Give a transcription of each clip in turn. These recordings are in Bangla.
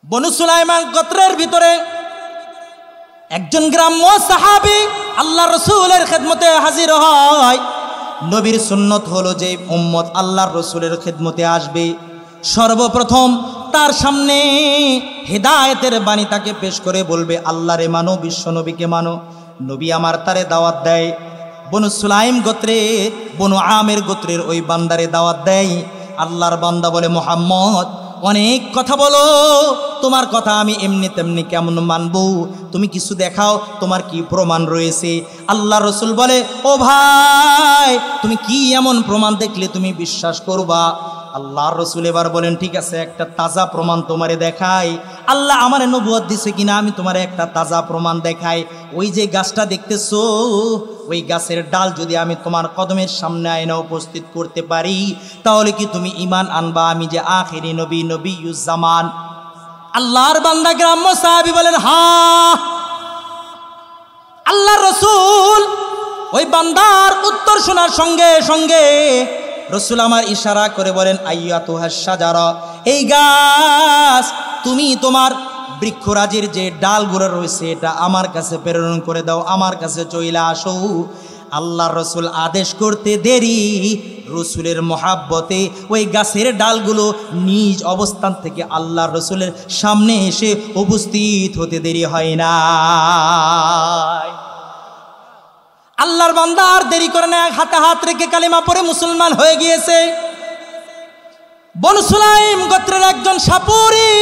বনু সুলাইমান গোত্রের ভিতরে একজন গ্রাম্য সাহাবী আল্লাহ রসুলের খেদমতে হাজির হয়। নবীর সুন্নত হলো যে উম্মত আল্লাহর রসুলের খেদমতে আসবে, সর্বপ্রথম তার সামনে হেদায়েতের বাণী তাকে পেশ করে বলবে আল্লাহরে মানো, বিশ্ব নবীকে মানো। নবী আমার তারে দাওয়াত দেয়। বনু সুলাইম গোত্রের, বনু আমের গোত্রের ওই বান্দারে দাওয়াত দেয়। আল্লাহর বান্দা বলে, মোহাম্মদ অনেক কথা বলো, তোমার কথা আমি এমনি তেমনি কেমন মানবো, তুমি কিছু দেখাও, তোমার কি প্রমাণ রয়েছে। আল্লাহ রসুল বলে, ও ভাই তুমি কি এমন প্রমাণ দেখলে তুমি বিশ্বাস করবা? আল্লাহর রসুল এবার বলেন, ঠিক আছে একটা তাজা প্রমাণ তোমারে দেখাই। আল্লাহ আমারে নবুয়ত দিছে কিনা আমি তোমারে একটা তাজা প্রমাণ দেখাই। ওই যে গাছটা দেখতেছো, ওই গাছের ডাল যদি আমি তোমার কদমের সামনে আয়না উপস্থিত করতে পারি, তাহলে কি তুমি ঈমান আনবা আমি যে আখিরি নবী, নবিয়ুজ্জামান? আল্লাহর বান্দা গ্রাম্য সাহাবী বলেন, হ্যাঁ। আল্লাহর রসুল ওই বান্দার উত্তর শোনার সঙ্গে সঙ্গে রসুল আমার ইশারা করে বলেন, আইয়াতুহাস শাজারা, এই গাছ তুমি তোমার বৃক্ষরাজির যে ডালগুলো রয়েছে এটা আমার কাছে প্রেরণ করে দাও, আমার কাছে চইলা আসো। আল্লাহর রসুল আদেশ করতে দেরি, রসুলের মহাব্বতে ওই গাছের ডালগুলো নিজ অবস্থান থেকে আল্লাহর রসুলের সামনে এসে উপস্থিত হতে দেরি হয় না। আল্লাহর বান্দা আর দেরি করে না, হাতে হাত রেখে কালিমা পড়ে মুসলমান হয়ে গিয়েছে। বনু সুলাইম গোত্রের একজন সাপুরি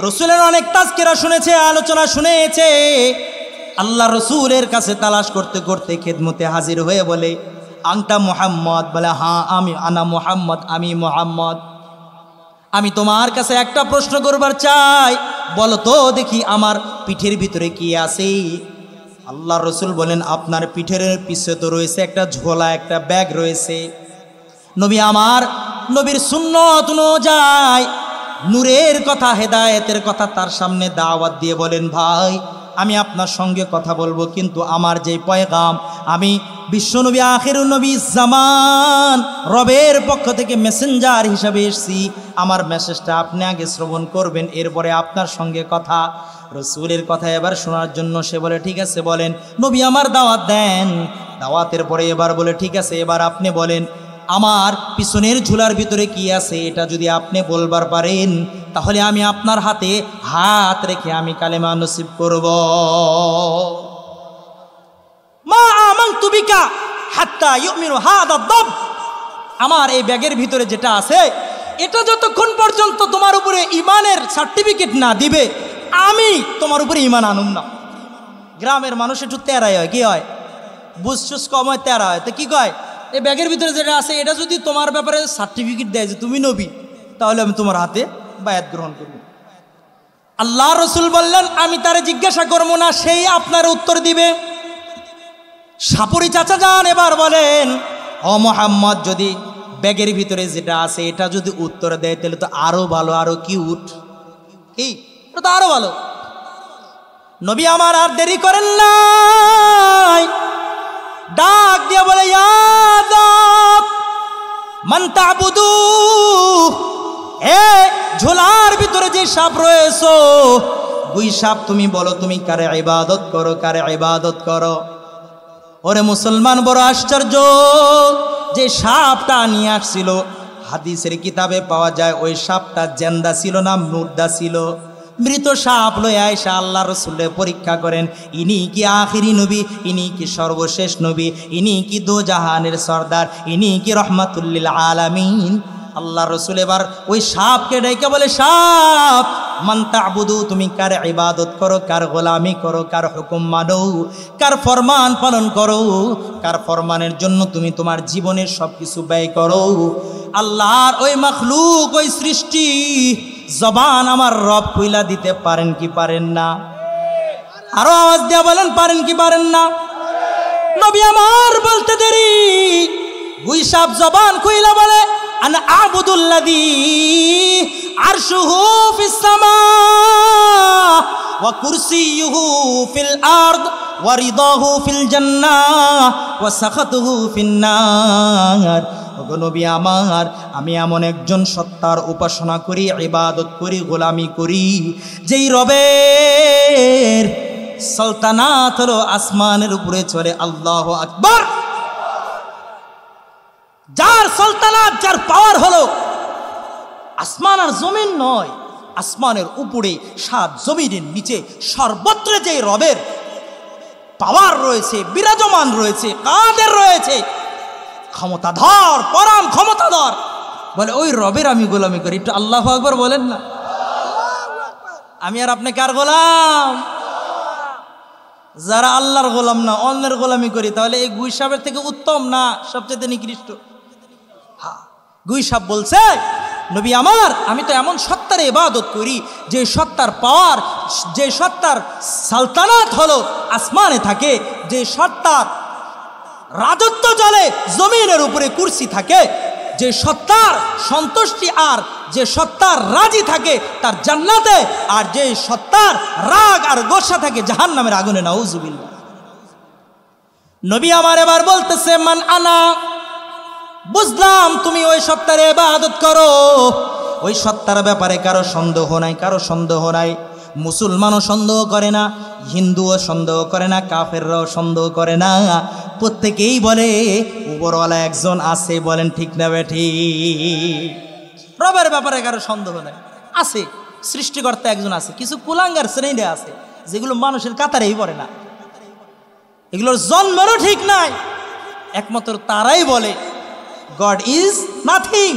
রসুলের অনেক তাজকিরা শুনেছে, আলোচনা শুনেছে। আল্লাহ রসুলের কাছে তালাশ করতে করতে খেদমতে হাজির হয়ে বলে, আংটা মুহাম্মদ? বলে, হ্যাঁ আমি আনা মুহাম্মদ, আমি মুহাম্মদ। আমি তোমার কাছে একটা প্রশ্ন করবার চাই, বলো তো দেখি আমার পিঠের ভিতরে কি আছে? আল্লাহ রসুল বলেন, আপনার পিঠের পিছে তো রয়েছে একটা ঝোলা, একটা ব্যাগ রয়েছে। নবী আমার নবীর সুন্নত অনুযায়ী নূরের কথা, হেদায়েতের কথা তার সামনে দাওয়াত দিয়ে বলেন, ভাই আমি আপনার সঙ্গে কথা বলবো, কিন্তু আমার যে পয়গাম, আমি বিশ্বনবী আখিরুন নবী জামান, রবের পক্ষ থেকে মেসেঞ্জার হিসাবে এসেছি, আমার মেসেজটা আপনি আগে শ্রবণ করবেন, এরপরে আপনার সঙ্গে কথা। রসুলের কথা এবার শোনার জন্য সে বলে, ঠিক আছে বলেন। নবী আমার দাওয়াত দেন। দাওয়াতের পরে এবার বলে, ঠিক আছে এবার আপনি বলেন আমার পিছনের ঝুলার ভিতরে কি আছে, এটা যদি আপনি বলবার পারেন তাহলে আমি আপনার হাতে হাত রেখে আমি কালেমা নসিব করব। মা আমানতু বিকা হাত্তা ইউমিনু হাদা দাব, আমার এই ব্যাগের ভিতরে যেটা আছে এটা যতক্ষণ পর্যন্ত তোমার উপরে ঈমানের সার্টিফিকেট না দিবে আমি তোমার উপরে ঈমান আনুম না। গ্রামের মানুষ একটু তেরাই হয়, কি হয় বুঝছুস কম হয়, তেরা হয়। তো কি কয়, এই ব্যাগের ভিতরে যেটা আছে এটা যদি তোমার ব্যাপারে সার্টিফিকেট দেয় যে তুমি নবী, তাহলে আমি তোমার হাতে বায়াত গ্রহণ করব। আল্লাহ রসুল বললেন, আমি তারে জিজ্ঞাসা করবো না, সেই আপনার উত্তর দিবে। সাপুরি চাচা যান এবার বলেন, ও মোহাম্মদ যদি ব্যাগের ভিতরে যেটা আছে এটা যদি উত্তর দেয় তাহলে তো আরো ভালো, আরো কিউট, কি এটা তো আরো ভালো। নবী আমার আর দেরি করেন নাই, ডাক দিয়ে বলে, ইয়া দাব মান তা'বুদু, এ ঝোলার ভিতরে যে সাপ রয়েছে ওই সাপ তুমি বলো তুমি কারে ইবাদত করো, কারে ইবাদত করো। ওরে মুসলমান, বড় আশ্চর্য, যে সাপটা নিয়ে আসছিল হাদিসের কিতাবে পাওয়া যায় ওই সাপটা জেন্দা ছিল না মুর্দা ছিল। মৃত সাপ লয়ে আয়েশা আল্লাহ রসুলের পরীক্ষা করেন, ইনি কি আখিরি নবী, ইনি কি সর্বশেষ নবী, ইনি কি দো জাহানের সর্দার, ইনি কি রহমাতুল্লিল আলামিন। আল্লাহ রসুল এবার ওই সাপকে ডেকে বলে, সাপ মান তা'বুদু, তুমি কার ইবাদত করো, কার গোলামি করো, কার হুকুম মানো, কার ফরমান পালন করো, কার ফরমানের জন্য তুমি তোমার জীবনের সব কিছু ব্যয় করো। আল্লাহর ওই মখলুক, ওই সৃষ্টি জবান আমার রব খুইলা দিতে পারেন কি পারেন না? আরো আওয়াজ দিয়া বলেন, পারেন কি পারেন না? নবী আমার বলতে দেরি, ওই সাপ জবান খুইলা বলে, আনা আবুদুল্লাযী আরশুহু ফিস সামা ওয়া কুরসিয়ুহু ফিল আরদ ওয়া রিদাহু ফিল জান্নাহ ওয়া সাখাতুহু ফিন নার ওগো নবী আমার, আমি এমন একজন সত্তার উপাসনা করি, ইবাদত করি, গোলামি করি, যেই রবের সালতানাত হলো আসমানের উপরে চলে। আল্লাহু আকবার। যার সালতানাত, যার পাওয়ার হলো আসমান আর জমিন নয়, আসমানের উপরে, সাত জমিনের নিচে, সর্বত্র যে রবের পাওয়ার রয়েছে, বিরাজমান রয়েছে, কাদের রয়েছে, ক্ষমতাধর, পরম ক্ষমতাধর, বলে ওই রবের আমি গোলামি করি। একটু আল্লাহু আকবার বলেন না। আমি আর আপনি কার গোলাম? যারা আল্লাহর গোলাম না, অন্যের গোলামি করি, তাহলে এই গুই সাহেবের থেকে উত্তম না সবচেয়ে নিকৃষ্ট? গুই সাহেব বলছে, নবী আমার, আমি তো এমন সত্তার ইবাদত করি যে সত্তার পাওয়ার, যে সত্তার সালতানাত হলো আসমানে থাকে, যে সত্তার রাজত্ব চলে জমিনের উপরে, কুরসি থাকে, যে সত্তার সন্তুষ্টি আর যে সত্তার রাজি থাকে তার জান্নাতে, আর যে সত্তার রাগ আর গোসা থাকে জাহান্নামের আগুনে। নাউজুবিল্লাহ। নবী আমার এবার বলতেছে, মান আনা, বুঝলাম তুমি ওই সত্তার ইবাদত করো, ওই সত্তার ব্যাপারে কারো সন্দেহ নাই, কারো সন্দেহ নাই। মুসলমানও সন্দেহ করে না, হিন্দুও সন্দেহ করে না, কাফেররাও সন্দেহ করে না, প্রত্যেকেই বলে উপরওয়ালা একজন আছে। বলেন ঠিক না বেঠি? রবের ব্যাপারে কারো সন্দেহ নাই, আছে সৃষ্টিকর্তা একজন আছে। কিছু কুলাঙ্গার শ্রেণীরা আছে যেগুলো মানুষের কাতারেই পড়ে না, এগুলোর জন্মেরও ঠিক নাই, একমাত্র তারাই বলে গড ইজ নাথিং,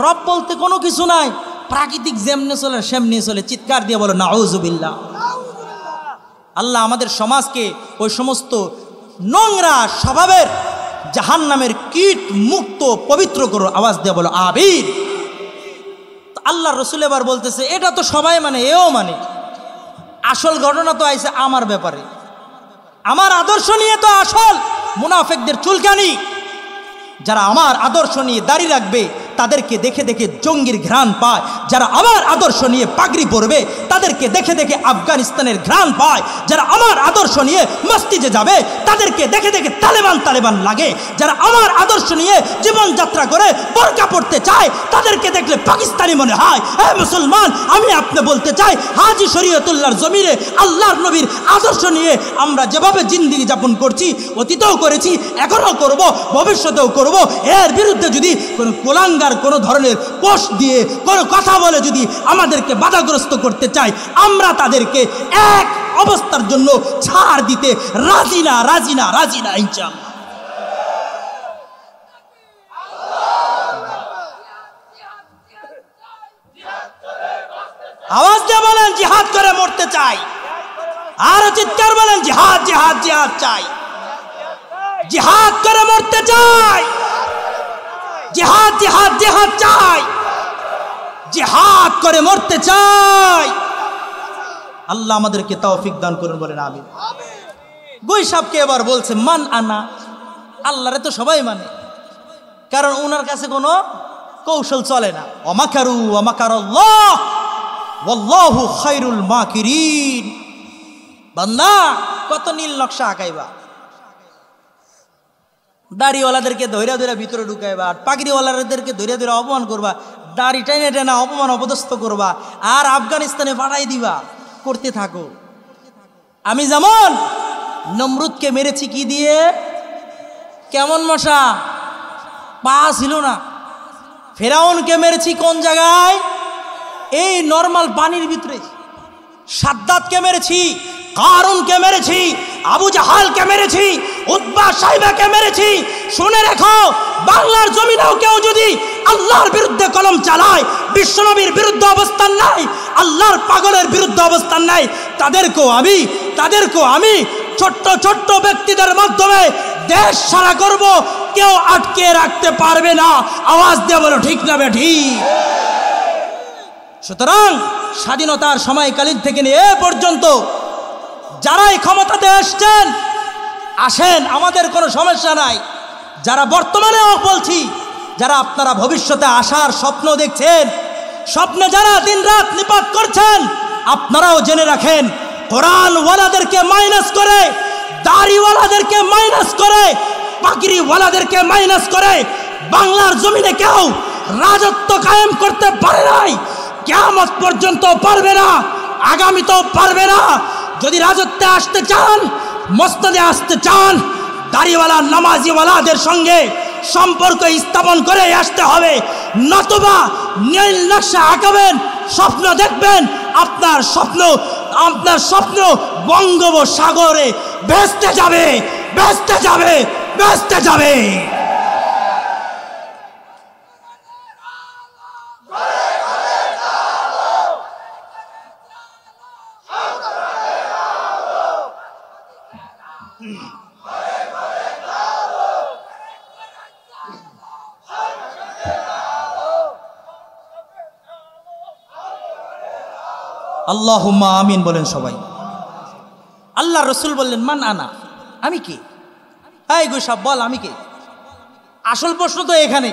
রব বলতে কোনো কিছু নাই, প্রাকৃতিক যেমনি চলে সেমনি চলে। চিৎকার দিয়ে বলো নাউজুবিল্লাহ। আল্লাহ আমাদের সমাজকে ওই সমস্ত নোংরা স্বভাবের জাহান্নামের কীট মুক্ত পবিত্র করো। আওয়াজ দিয়ে বলো আমিন। আল্লাহ রসুল এবার বলতেছে, এটা তো সবাই মানে, এও মানে, আসল ঘটনা তো আইছে আমার ব্যাপারে, আমার আদর্শ নিয়ে তো আসল মুনাফিকদের চুলকানি। যারা আমার আদর্শ নিয়ে দাঁড়িয়ে রাখবে তাদেরকে দেখে দেখে জঙ্গির ঘ্রাণ পায়, যারা আমার আদর্শ নিয়ে পাগড়ি পরবে তাদেরকে দেখে দেখে আফগানিস্তানের ঘ্রাণ পায়, যারা আমার আদর্শ নিয়ে মসজিদে যাবে তাদেরকে দেখে দেখে তালেবান তালেবান লাগে, যারা আমার আদর্শ নিয়ে জীবনযাত্রা করে বোরকা পড়তে চায় তাদেরকে দেখলে পাকিস্তানি মনে হয়। হ্যাঁ মুসলমান, আমি আপনি বলতে চাই, হাজি শরীয়তুল্লাহর জমিনে আল্লাহর নবীর আদর্শ নিয়ে আমরা যেভাবে জিন্দেগি যাপন করছি, অতীতেও করেছি, এখনও করব, ভবিষ্যতেও করব, এর বিরুদ্ধে যদি কোনো কুলাঙ্গার কোনো ধরনের পোস্ট দিয়ে কোনো কথা বলে যদি আমাদেরকে বাধাগ্রস্ত করতে চায়, আমরা তাদেরকে এক অবস্থার জন্য ছাড় দিতে রাজি না, রাজি না, রাজি না ইনশাআল্লাহ। আওয়াজ দিয়ে বলেন জিহাদ করে মরতে চাই, আর চিৎকার বলেন জিহাদ জিহাদ জিহাদ চাই, জিহাদ করে মরতে চাই, জিহাদ জিহাদ জিহাদ চাই, জিহাদ করে মরতে চাই। আল্লাহ আমাদেরকে তৌফিক দান করুন, বলেন আমিন। গুই সাহেবকে এবার বলছে, মান আনা, আল্লাহরে তো সবাই মানে, কারণ ওনার কাছে কোনো কৌশল চলে না। ওয়ামাকারু ওয়ামাকারাল্লাহ ওয়াল্লাহু খায়রুল মাকিরিন। বান্দা কত নীল নকশা আঁকাইবা, দাড়িওয়ালাদেরকে ধৈর্য ধৈর্য ভিতরে ঢুকাইবা, আর পাগড়িওয়ালাদেরকে ধৈর্য ধৈর্য অপমান করবা, দাড়ি টেনে টেনে অপমান অপদস্থ করবা, আর আফগানিস্তানে পাঠাই দিবা, করতে থাকো। আমি যেমন নমরুদকে মেরেছি কি দিয়ে, কেমন মশা, পা ছিল না। ফেরাউনকে মেরেছি কোন জায়গায়, এই নর্মাল পানির ভিতরে। সাদ্দাতকে মেরেছি, কারুনকে মেরেছি, আবু জাহালকে মেরেছি, উতবা সাইবাকে মেরেছি। শুনে রেখো, বাংলার জমিনেও কেউ যদি আল্লাহর বিরুদ্ধে কলম চালায়, বিশ্বনবীর বিরুদ্ধে অবস্থান নাই, আল্লাহর পাগলের বিরুদ্ধে অবস্থান নাই, তাদেরকেও আমি ছোট্ট ছোট্ট ব্যক্তিদের মাধ্যমে দেশ সারা করব, কেউ আটকে রাখতে পারবে না। আওয়াজ দিয়ে বলো ঠিক না বেঠিক? সুতরাং স্বাধীনতার সময়কালীন থেকে নিয়ে এ পর্যন্ত যারাই ক্ষমতাতে এসছেন, আসেন, আমাদের কোনো সমস্যা নাই। যারা বর্তমানেও বলছি, যারা আপনারা ভবিষ্যতে আসার স্বপ্ন দেখছেন, স্বপ্নে যারা দিনরাত নিপাত করছেন, আপনারাও জেনে রাখেন, কোরআনওয়ালাদেরকে মাইনাস করে, দাড়িওয়ালাদেরকে মাইনাস করে, পাগড়িওয়ালাদেরকে মাইনাস করে, বাংলার জমিনে কেউ রাজত্ব কায়েম করতে পারে নাই, কিয়ামত পর্যন্ত পারবে না, আগামীতেও পারবে না। যদি রাজত্বে আসতে চান, মসনদে আসতে চান, দাড়িওয়ালা নামাজিওয়ালাদের সঙ্গে সম্পর্ক স্থাপন করে আসতে হবে, নতুবা নীল নকশা আঁকাবেন, স্বপ্ন দেখবেন, আপনার স্বপ্ন বঙ্গোপসাগরে ভেস্তে যাবে, ভেস্তে যাবে, ভেস্তে যাবে। আল্লাহুম্মা আমিন বলেন সবাই। আল্লাহ রসুল বললেন, মান আনা, আমি কে? এই গোসাব বল, আমি কে? আসল প্রশ্ন তো এখানে,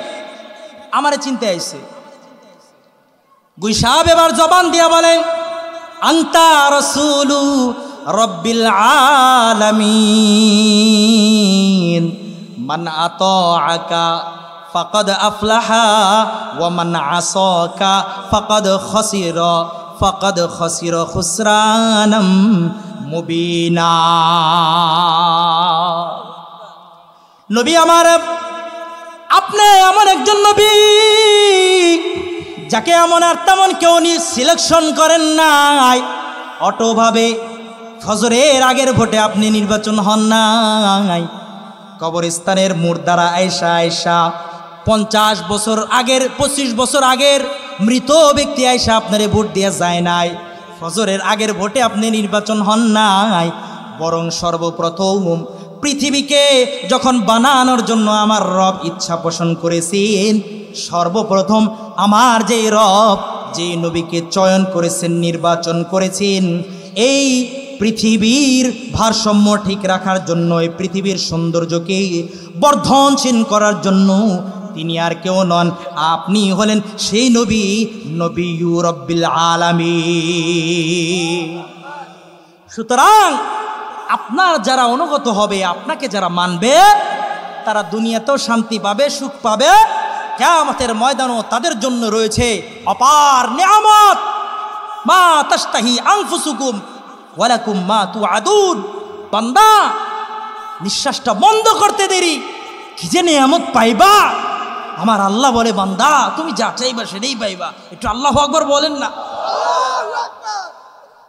আমারে চিনতে আইছে। গুইসাব এবার জবান দিয়া বলেন, আনতা রাসূলু রব্বিল আলামিন, মান আতাআকা ফাকাদ আফলাহা ওয়া মান আসাকা ফাকাদ খাসিরা খুসরানাম মুবিনা। নবী আমার, আপনি এমন একজন নবী যাকে এমন আর তেমন কেউ সিলেকশন করেন নাই। অটোভাবে ফজরের আগের ভোটে আপনি নির্বাচন হন নাই। কবরস্থানের মুর্দারা আয়সা আয়সা 50 বছর আগের, 25 বছর আগের মৃত ব্যক্তি আয়সা আপনারে ভোট দিয়ে যায় নাই। ফজরের আগের ভোটে আপনি নির্বাচন হন নাই, বরং সর্বপ্রথম পৃথিবীকে যখন বানানোর জন্য আমার রব ইচ্ছা পোষণ করেছেন, সর্বপ্রথম আমার যে রব যে নবীকে চয়ন করেছেন, নির্বাচন করেছেন, এই পৃথিবীর ভারসাম্য ঠিক রাখার জন্য, এই পৃথিবীর সৌন্দর্যকে বর্ধনশীল করার জন্য তিনি আর কেউ নন, আপনি হলেন সেই নবী, নবিয়্যু রব্বিল আলামিন। সুতরাং আপনার যারা অনুগত হবে, আপনাকে যারা মানবে, তারা দুনিয়াতেও শান্তি পাবে, সুখ পাবে, কিয়ামতের ময়দানও তাদের জন্য রয়েছে অপার নিয়ামত। মা তাশতাহি আনফুসুকুম ওয়ালাকুম মা তুআদুন। বান্দা, নিঃশ্বাসটা বন্ধ করতে দেরি কি যে নিয়ামত পাইবা। আমার আল্লাহ বলে, বান্দা তুমি যা চাইবা সেটাই পাইবা। একটু আল্লাহু আকবার বলেন না।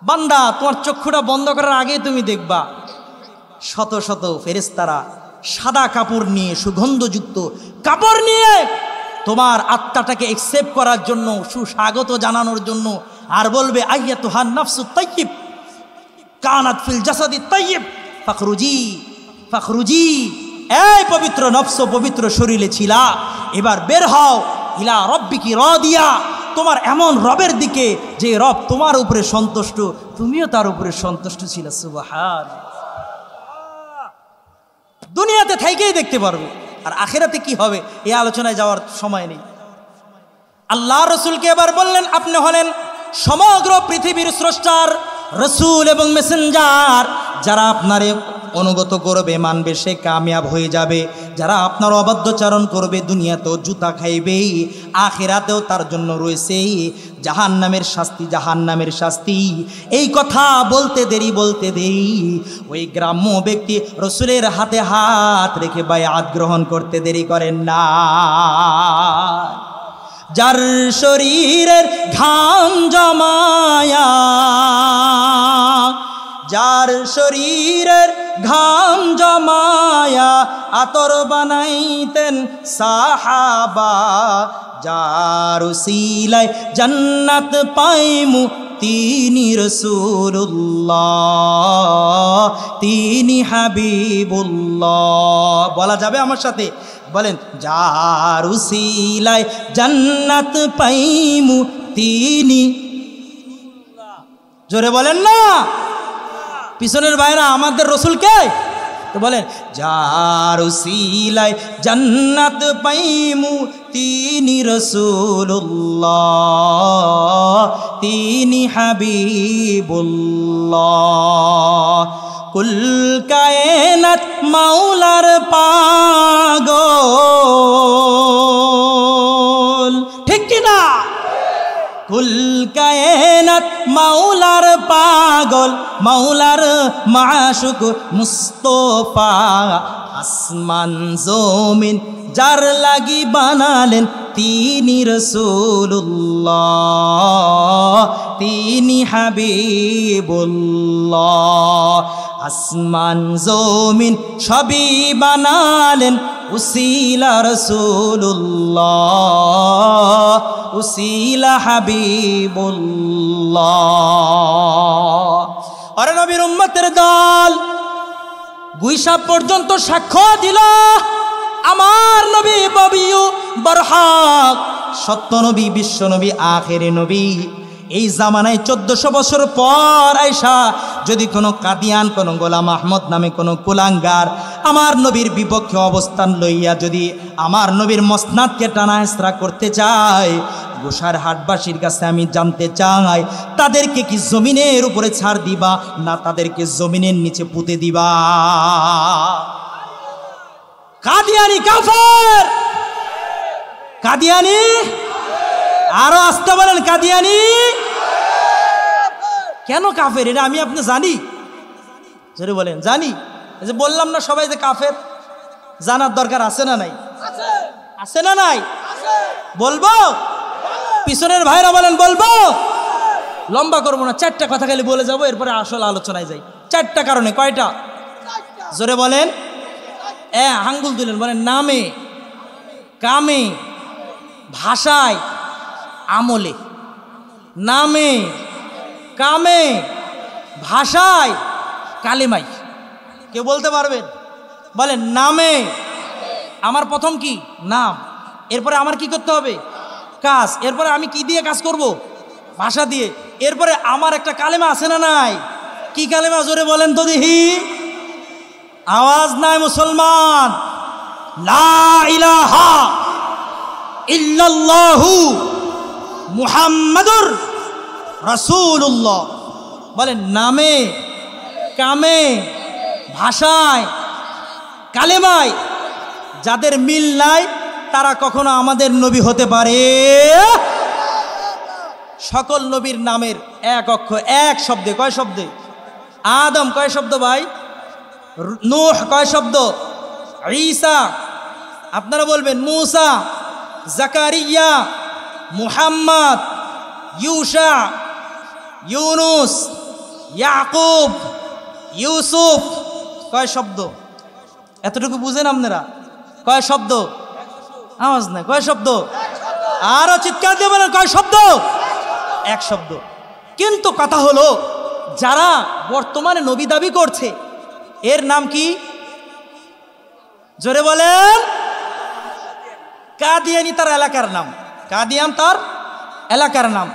বান্দা, তোমার চক্ষুটা বন্ধ করার আগে তুমি দেখবা শত শত ফেরেশতারা সাদা কাপড় নিয়ে, সুগন্ধযুক্ত কাপড় নিয়ে তোমার আত্মাটাকে একসেপ্ট করার জন্য, সুস্বাগত জানানোর জন্য, আর বলবে, আইয়াতুহান নাফসুত তাইয়্যিব কানাত ফিল জাসাদি তাইয়্যিব ফাখরুজি ফাখরুজি। এই পবিত্র নফস, পবিত্র শরীরে ছিলা, এবার বের হও ইলা রব্বিকি রাদিয়া, তোমার এমন রবের দিকে যে রব তোমার উপরে সন্তুষ্ট, তুমিও তার উপরে সন্তুষ্ট ছিল। সুবহানাল্লাহ। দুনিয়াতে থেকেই দেখতে পারবে, আর আখিরাতে কি হবে এই আলোচনায় যাওয়ার সময় নেই। আল্লাহ রসুলকে এবার বললেন, আপনি হলেন সমগ্র পৃথিবীর স্রষ্টার রসুল এবং মেসেঞ্জার। যারা আপনারে অনুগত করবে, মানবে, সে কামিয়াব হয়ে যাবে। যারা আপনার অবাধ্যচারণ করবে, দুনিয়াতেও জুতা খাইবে, আখিরাতেও তার জন্য রয়েছে জাহান্নামের শাস্তি, জাহান্নামের শাস্তি। এই কথা বলতে দেরি ওই গ্রাম্য ব্যক্তি রসুলের হাতে হাত রেখে বায়াত গ্রহণ করতে দেরি করেন না। যার শরীরের ঘাম জমায়া, যার শরীরের ঘাম জমায়া আতর বানাইতেন সাহাবা, যার উসিলায় জান্নাত পাইমু তিনি রাসূলুল্লাহ, তিনি হাবিবুল্লাহ। বলা যাবে আমার সাথে? বলেন, যার উসিলায় জান্নাত পাইমু তিনি। জোরে বলেন না, পিছনের ভাইরা, আমাদের রসুলকে তো বলেন, যার উসিলায় জান্নাত পাইমু তিনি রাসূলুল্লাহ, তিনি হাবিবুল্লাহ। কুল কায়নাত মাওলার পাগল, ঠিক কিনা? কুল কায়নাত মাওলার পাগল, মাওলার মাশুক মুস্তফা। আসমান জমিন যার লাগি বানালেন তিনি রাসূলুল্লাহ, তিনি হাবিবুল্লাহ। আসমান জমিন সবই বানালেন উসিলা রাসূলুল্লাহ, উসিলা হাবিবুল্লাহ। আরে নবীর উম্মতের দল গুইসাপ পর্যন্ত সাক্ষ্য দিল আমার নবী ববিউ বরহাক, সত্য নবী, বিশ্ব নবী, আখেরি নবী। এই জামানায় 1400 বছর পর আয়সা যদি কোনো কাদিয়ান, কোনো গোলাম আহমদ নামে কোনো কুলাঙ্গার আমার নবীর বিপক্ষে অবস্থান লইয়া যদি আমার নবীর মসনাদকে টানাহেঁচড়া করতে চায়, গোসার হাটবাসীর কাছে আমি জানতে চাই তাদেরকে কি জমিনের উপরে ছাড় দিবা না তাদেরকে জমিনের নিচে পুঁতে দিবা? কাদিয়ানি কাফের, কাদিয়ানি, আরো আসতে বলেন কাদিয়ানি। কেন কাফের এটা আমি আপনি জানি? যদি বলেন জানি, এই যে বললাম না সবাই যে কাফের, জানার দরকার আছে না নাই? আছে না নাই? বলবো? পিছনের ভাইরা বলেন বলবো? লম্বা করবো না, 4টা কথা খালি বলে যাবো, এরপরে আসল আলোচনায় যাই। 4টা কারণে। কয়টা? জোরে বলেন। আঙ্গুল দিলেন, বলেন নামে, কামে, ভাষায়, আমলে। নামে, কামে, ভাষায়, কালেমাই। কেউ বলতে পারবেন? বলেন নামে। আমার প্রথম কি? নাম। এরপরে আমার কি করতে হবে? কাজ। এরপরে আমি কি দিয়ে কাজ করব? ভাষা দিয়ে। এরপরে আমার একটা কালেমা আছে না নাই? কি কালেমা? জোরে বলেন তো দেখি। আওয়াজ নাই মুসলমান। লা ইলাহা ইল্লাল্লাহু মুহাম্মাদুর রাসূলুল্লাহ। বলেন নামে, কামে, ভাষায়, কালেমায় যাদের মিল নাই তারা কখনো আমাদের নবী হতে পারে? সকল নবীর নামের এক অক্ষর, এক শব্দে। কয় শব্দে? আদম কয় শব্দ ভাই? নূহ কয় শব্দ? ঈসা, আপনারা বলবেন মূসা, জাকারিয়া, মুহাম্মদ, ইউশা, ইউনুস, ইয়াকুব, ইউসুফ। কয় শব্দ? এতটুকু বুঝেন আপনারা? কয় শব্দ? আওয়াজ নাই। কয় শব্দ? আরো চিৎকার দিয়ে বলেন কয় শব্দ? এক শব্দ। কিন্তু কথা হলো যারা বর্তমানে নবী দাবি করছে এর নাম কি? জোরে বলেন। কাদিয়ানি তার এলাকার নাম, কাদিয়ান তার এলাকার নাম।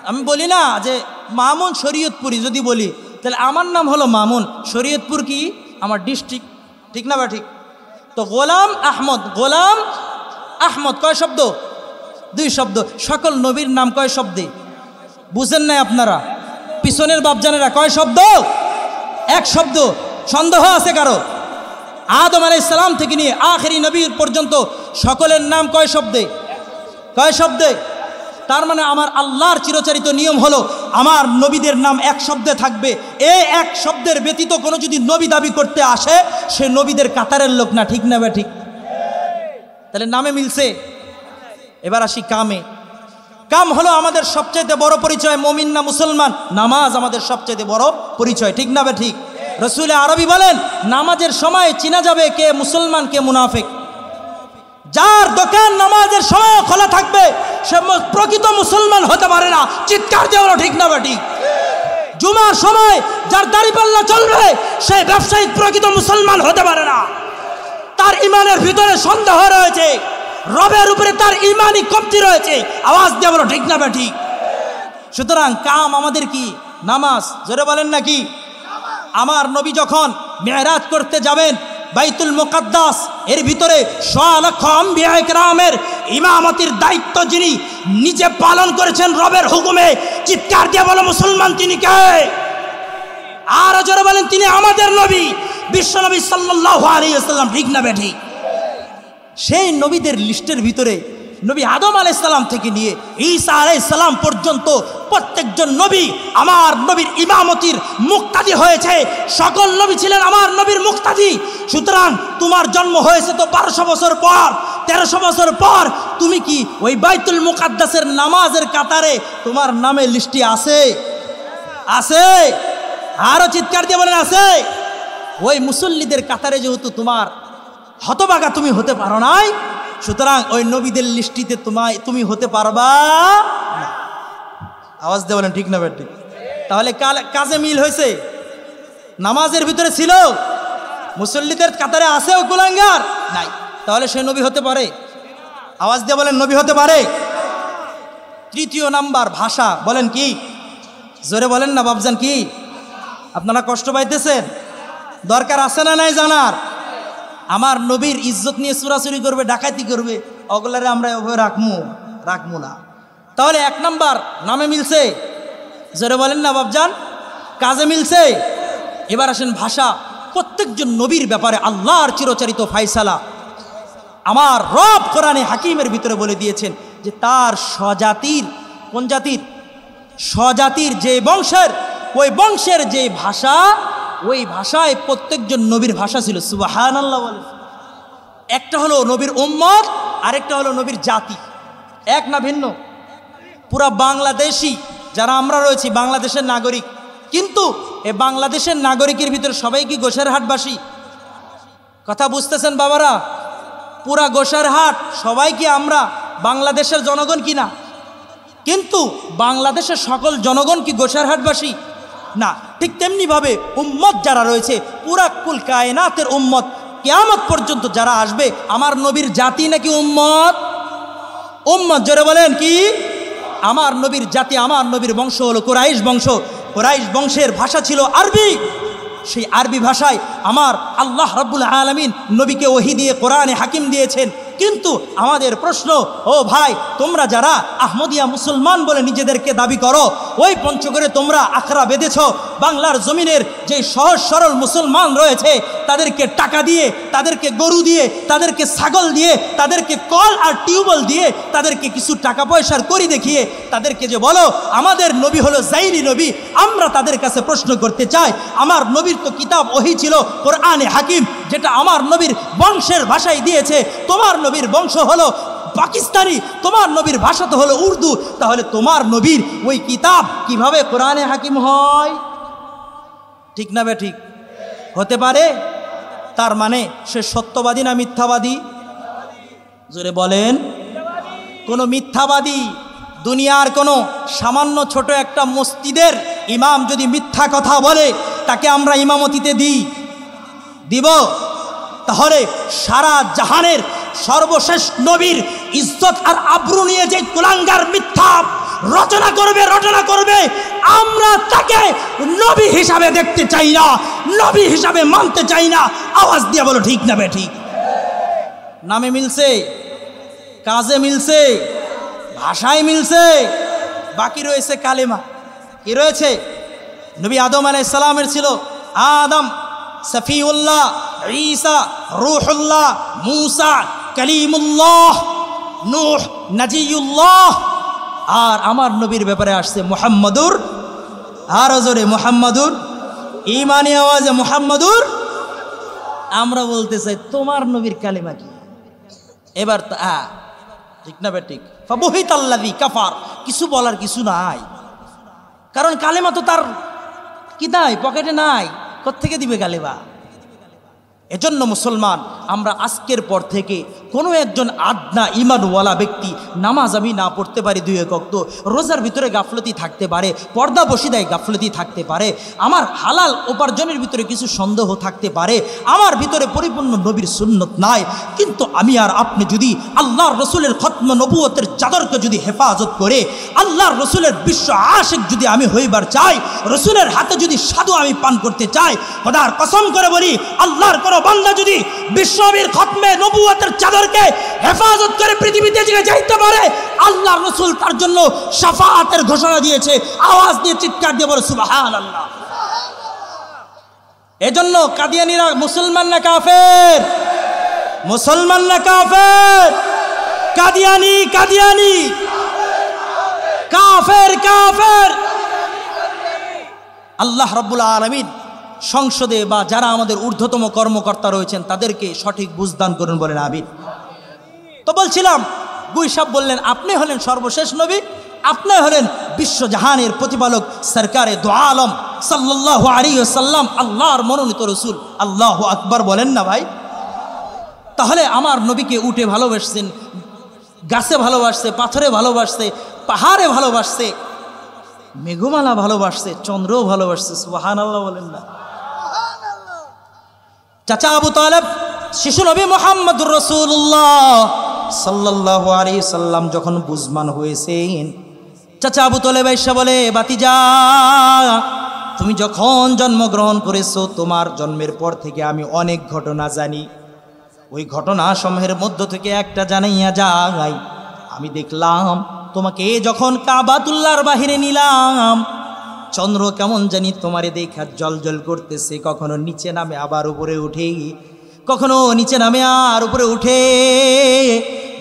আমি বলি না যে মামুন শরীয়তপুরি, যদি বলি তাহলে আমার নাম হলো মামুন, শরীয়তপুর কি আমার ডিস্ট্রিক্ট, ঠিক না বা ঠিক? তো গোলাম আহমদ, গোলাম আহমদ কয় শব্দ? 2 শব্দ। সকল নবীর নাম কয় শব্দে? বুঝেন নাই আপনারা? পিছনের বাপজানেরা কয় শব্দ? 1 শব্দ। সন্দেহ আছে কারো? আদম আলাইহিস সালাম থেকে নিয়ে আখেরি নবী পর্যন্ত সকলের নাম কয় শব্দে? কয় শব্দে? তার মানে আমার আল্লাহর চিরচারিত নিয়ম হলো আমার নবীদের নাম 1 শব্দে থাকবে। এই 1 শব্দের ব্যতীত কোনো যদি নবী দাবি করতে আসে সে নবীদের কাতারের লোক না, ঠিক না? ঠিক। তাহলে নামে মিলছে। এবার আসি কামে। কাম হলো আমাদের সবচাইতে বড় পরিচয়। মুমিন না মুসলমান? নামাজ আমাদের সবচাইতে বড় পরিচয়, ঠিক না? ঠিক। রাসূল আরবি বলেন নামাজের সময় চিনা যাবে কে মুসলমান কে মুনাফিক। যার দোকান নামাজের সময় খোলা থাকবে সে প্রকৃত মুসলমান হতে পারে না। চিৎকার দিয়ে বলো ঠিক না ঠিক। জুমার সময় যার দাড়িপাল্লা চলবে সে ব্যবসায়িক প্রকৃত মুসলমান হতে পারে না। তার ইমানের ভিতরে সন্দেহ রয়েছে, রবের উপরে তার ইমানই কমতি রয়েছে। আওয়াজ দিয়ে বলো ঠিক না ঠিক। সুতরাং কাম আমাদের কি? নামাজ। জোরে বলেন নাকি? আমার নবী যখন মেরাজ করতে যাবেন বাইতুল মুকাদ্দাস, এর ভিতরে 100 লক্ষ আম্বিয়া ইকরামের ইমামতির দায়িত্ব যিনি নিজে পালন করেছেন রবের হুকুমে, চিৎকার দিয়ে বলো মুসলমান তিনি কে? আর জোরে বলেন তিনি আমাদের নবী, বিশ্বনবী সাল্লাল্লাহু আলাইহি ওয়াসাল্লাম। ঠিক না বেঠি? সেই নবীদের লিস্টের ভিতরে নবী আদম আলাইহিস সালাম থেকে নিয়ে ঈসা আলাইহিস সালাম পর্যন্ত প্রত্যেকজন নবী আমার নবীর ইমামতির মুক্তাদি হয়েছে। সকল নবী ছিলেন আমার নবীর মুক্তাদি। সুতরাং তোমার জন্ম হয়েছে তো 1200 বছর পর, 1300 বছর পর। তুমি কি ওই বাইতুল মুকাদ্দাসের নামাজের কাতারে তোমার নামে লিস্টে আছে? আছে? আরো চিৎকার দিয়ে বলেন আছে? ওই মুসল্লিদের কাতারে যেহেতু তোমার হতভাগা তুমি হতে পারো নাই, সুতরাং ওই নবীদের লিস্টিতে তুমি হতে পারবা না। আওয়াজ দিয়ে বলেন ঠিক না ঠিক? তাহলে কাজে মিল হয়েছে? নামাজের ভিতরে ছিল, মুসল্লিদের কাতারে আছে ও কুলাঙ্গার নাই, তাহলে সে নবী হতে পারে? আওয়াজ দিয়ে বলেন নবী হতে পারে? তৃতীয় নাম্বার ভাষা, বলেন কি? জোরে বলেন না বাবজান, কি আপনারা কষ্ট পাইতেছেন? দরকার আছে না নাই জানার? আমার নবীর ইজ্জত নিয়ে চুরাচুরি করবে, ডাকাতি করবে, ওগুলারে আমরা ওভাবে রাখবো না। তাহলে 1 নাম্বার নামে মিলছে, জোরে বলেন না বাবজান? কাজে মিলছে। এবার আসেন ভাষা। প্রত্যেকজন নবীর ব্যাপারে আল্লাহর চিরচরিত ফায়সালা আমার রব কোরআনে হাকিমের ভিতরে বলে দিয়েছেন যে তার স্বজাতির, কোন জাতির? স্বজাতির যে বংশের, ওই বংশের যে ভাষা, ওই ভাষায় প্রত্যেকজন নবীর ভাষা ছিল। সুবহানাল্লাহ বলে। একটা হলো নবীর উম্মত, আরেকটা হলো নবীর জাতি। এক না ভিন্ন? পুরা বাংলাদেশি যারা আমরা রয়েছি বাংলাদেশের নাগরিক, কিন্তু এ বাংলাদেশের নাগরিকের ভিতরে সবাই কি গোসাইরহাটবাসী? কথা বুঝতেছেন বাবারা? পুরা গোসাইরহাট সবাই কি আমরা বাংলাদেশের জনগণ কিনা? কিন্তু বাংলাদেশের সকল জনগণ কি গোসাইরহাটবাসী? না। ঠিক তেমনিভাবে উম্মত যারা রয়েছে, পুরা কুল কায়নাতের উম্মত, কিয়ামত পর্যন্ত যারা আসবে, আমার নবীর জাতি নাকি উম্মত? উম্মত। জোরে বলেন কি? আমার নবীর জাতি, আমার নবীর বংশ হলো কুরাইশ বংশ। কুরাইশ বংশের ভাষা ছিল আরবি। সেই আরবি ভাষায় আমার আল্লাহ রাব্বুল আলামিন নবীকে ওহী দিয়ে কোরআনে হাকিম দিয়েছেন। কিন্তু আমাদের প্রশ্ন, ও ভাই, তোমরা যারা আহমদিয়া মুসলমান বলে নিজেদেরকে দাবি করো, ওই পঞ্চগড়ে তোমরা আখড়া বেঁধেছ, বাংলার জমিনের যে সহজ সরল মুসলমান রয়েছে তাদেরকে টাকা দিয়ে, তাদেরকে গরু দিয়ে, তাদেরকে ছাগল দিয়ে, তাদেরকে কল আর টিউবওয়েল দিয়ে, তাদেরকে কিছু টাকা পয়সার করি দেখিয়ে তাদেরকে যে বলো আমাদের নবী হলো জাইরি নবী। আমরা তাদের কাছে প্রশ্ন করতে চাই, আমার নবীর তো কিতাব ওহী ছিল কোরআনে হাকিম, যেটা আমার নবীর বংশের ভাষায় দিয়েছে। তোমার নবীর বংশ হলো পাকিস্তানি, তোমার নবীর ভাষা তো হলো উর্দু, তাহলে তোমার নবীর ওই কিতাব কিভাবে কোরআনে হাকিম হয়? ঠিক না বে ঠিক? হতে পারে? তার মানে সে সত্যবাদী না মিথ্যাবাদী? জোরে বলেন। কোন মিথ্যাবাদী, দুনিয়ার কোন সামান্য ছোট একটা মসজিদের ইমাম যদি মিথ্যা কথা বলে, তাকে আমরা ইমামতিতে দিব? তাহলে সারা জাহানের সর্বশেষ নবীর ইজ্জত আর আবরু নিয়ে যে কুলাঙ্গার মিথ্যা রচনা করবে, আমরা তাকে নবী হিসাবে দেখতে চাই না, নবী হিসাবে মানতে চাই না। আওয়াজ দিয়ে বলো ঠিক না বে ঠিক? নামে মিলছে, কাজে মিলছে, ভাষায় মিলছে, বাকি রয়েছে কালেমা। কি রয়েছে? নবী আদম আলাইহিস সালামের ছিল আদম, সফিউল্লাহ, ঈসা রূহুল্লাহ, মূসা কালিমুল্লাহ, নূহ নাজিয়ুল্লাহ। আর আমার নবীর ব্যাপারে আসছে মুহাম্মাদুর, আর জোরে মুহাম্মাদুর, ঈমানি আওয়াজে মুহাম্মাদুর। আমরা বলতে চাই তোমার নবীর কালেমা কি? এবার ঠিক না বে ঠিক? ফাবুহিতাল্লাযী কাফার, কিছু বলার কিছু নাই, কারণ কালেমা তো তার কি নাই, পকেটে নাই, কোত্থেকে দিবে কালেমা? এজন্য মুসলমান, আমরা আজকের পর থেকে কোনো একজন আদনা ইমানওয়ালা ব্যক্তি, নামাজ আমি না পড়তে পারি 2 ওয়াক্ত, রোজার ভিতরে গাফলতি থাকতে পারে, পর্দা বশিদায় গাফলতি থাকতে পারে, আমার হালাল উপার্জনের ভিতরে কিছু সন্দেহ থাকতে পারে, আমার ভিতরে পরিপূর্ণ নবীর সুন্নত নাই, কিন্তু আমি আর আপনি যদি আল্লাহর রসুলের খতম নবুয়তের চাদরকে যদি হেফাজত করে, আল্লাহর রসুলের বিশ্ব আশিক যদি আমি হইবার চাই, রসুলের হাতে যদি সাধু আমি পান করতে চাই, খোদার কসম করে বলি, আল্লাহর কোনো বান্দা যদি বিশ্বনবীর খতমে নবুয়তের চাদরকে হেফাজত করে পৃথিবীতে যাইতে পারে, আল্লাহর রাসূল তার জন্য শাফাআতের ঘোষণা দিয়েছে। আওয়াজ দিয়ে চিৎকার দিয়ে বলে সুবহানাল্লাহ। এজন্য কাদিয়ানীরা মুসলমান না কাফের? মুসলমান না কাফের? কাদিয়ানী কাদিয়ানী, কাফের কাফের। আল্লাহ রাব্বুল আলামিন সংসদে বা যারা আমাদের ঊর্ধ্বতম কর্মকর্তা রয়েছেন তাদেরকে সঠিক বুঝদান করুন, বলেন আমিন। তো বলছিলাম, গুই সাহেব বললেন আপনি হলেন সর্বশেষ নবী, আপনি হলেন বিশ্বজাহানের প্রতিপালক সরকারে দো আলম সাল্লাল্লাহু আলাইহি ওয়াসাল্লাম, আল্লাহর মনোনীত রাসূল। আল্লাহু আকবার বলেন না ভাই? তাহলে আমার নবীকে উঠে ভালোবাসছেন, গাছে ভালোবাসছে, পাথরে ভালোবাসছে, পাহাড়ে ভালোবাসছে, মেঘমালা ভালোবাসছে, চন্দ্রও ভালোবাসছে। সুবহানাল্লাহ বলেন না? চাচা আবু তালেব শিশু নবী মুহাম্মদুর রাসূলুল্লাহ সাল্লাল্লাহু আলাইহি সাল্লাম যখন বুঝমান হয়েছেন, চাচা আবু তালেব এসে বলে, বাতিজা তুমি যখন জন্মগ্রহণ করেছো তোমার জন্মের পর থেকে আমি অনেক ঘটনা জানি। ওই ঘটনা সমূহের মধ্য থেকে একটা জানাইয়া যাই, আমি দেখলাম তোমাকে যখন কাবাতুল্লাহর বাহিরে নিলাম, চন্দ্র কেমন জানি তোমারে দেখা জলজল করতেছে, কখনো নিচে নামে আবার উপরে উঠে, কখনো নিচে নামে আর উপরে উঠে।